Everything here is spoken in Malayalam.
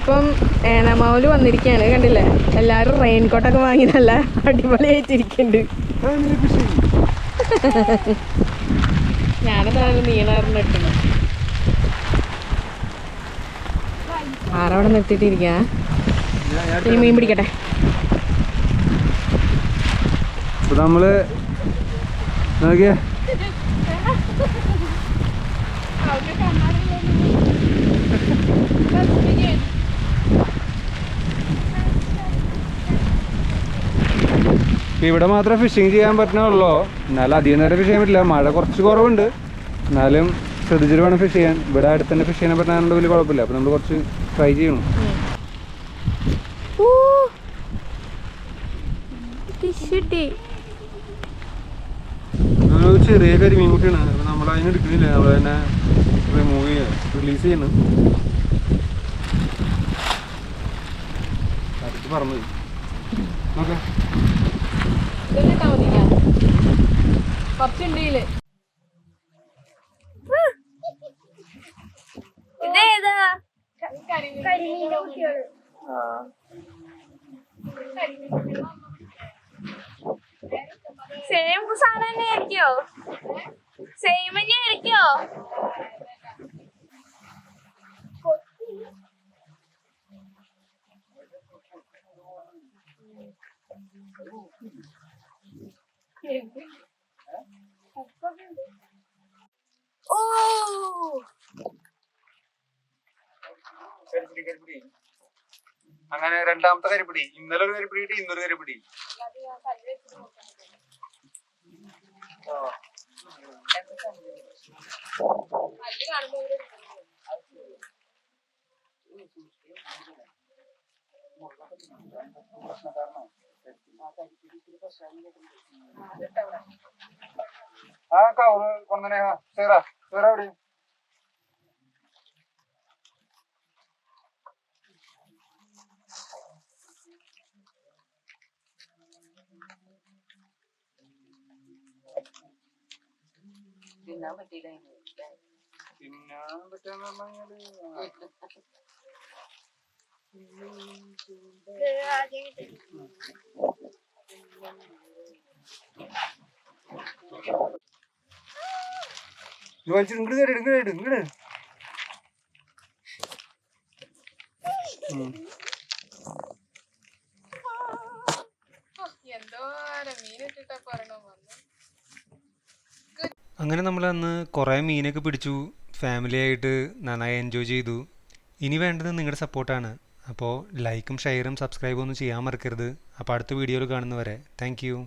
അപ്പം ഏനമാവല് വന്നിരിക്കുകയാണ്, കണ്ടില്ലേ? എല്ലാവരും റെയിൻകോട്ടൊക്കെ വാങ്ങി നല്ല അടിപൊളിയായിട്ടിരിക്കുന്നുണ്ട്. ഞാനെന്താണ് നീണറിഞ്ഞിട്ടുണ്ട്. ആറവിടെ നിർത്തിയിട്ടിരിക്കുക. ഇനി മീൻ പിടിക്കട്ടെ. നമ്മള് നോക്കിയേ, ഇവിടെ മാത്രമേ ഫിഷിങ് ചെയ്യാൻ പറ്റുന്നുള്ളൂ. എന്നാലും അധികം നേരം ഫിഷ് ചെയ്യാൻ പറ്റില്ല, മഴ കുറച്ച് കുറവുണ്ട്. എന്നാലും ശ്രദ്ധിച്ചിട്ട് വേണം ഫിഷ് ചെയ്യാൻ. ഇവിടെ അടുത്ത് തന്നെ ഫിഷ് ചെയ്യാൻ പറ്റുന്നതുകൊണ്ട് വലിയ കുഴപ്പമില്ല. അപ്പോൾ നമ്മൾ കുറച്ച് ട്രൈ ചെയ്യണം. ചെറിയ കരിമീൻകുട്ടിയാണ്. അപ്പോൾ നമ്മൾ അതിന് എടുക്കുന്നില്ല, നമ്മൾ തന്നെ റിമൂവ് റിലീസ് ചെയ്യണം. അടുത്ത് പറഞ്ഞു നോക്കാം. കുറച്ചുണ്ടില്ലേ സെയിം സാധനം തന്നെ ആയിരിക്കോ? സെയിം തന്നെ ആയിരിക്കോ? ഓ അങ്ങനെ രണ്ടാമത്തെ കരിപ്പിടി. ഇന്നലെ ഒരു കരിപ്പിടി കിട്ടി, ഇന്നൊരു കരിപ്പിടി. ആ കവറ് കൊണ്ടനെ സേറ സേറ എവിടെ? തിന്നാൻ പറ്റാന്ന് പറഞ്ഞാല് ഇങ്ങോട്ട് കയറി ഇങ്ങോട്ട് ഇങ്ങോട്ട്. അങ്ങനെ നമ്മൾ അന്ന് കുറേ മീനൊക്കെ പിടിച്ചു. ഫാമിലി ആയിട്ട് നന്നായി എൻജോയ് ചെയ്തു. ഇനി വേണ്ടത് നിങ്ങളുടെ സപ്പോർട്ടാണ്. അപ്പോൾ ലൈക്കും ഷെയറും സബ്സ്ക്രൈബും ഒന്നും ചെയ്യാൻ മറക്കരുത്. അപ്പോൾ അടുത്ത വീഡിയോയിൽ കാണുന്നവരെ താങ്ക് യു.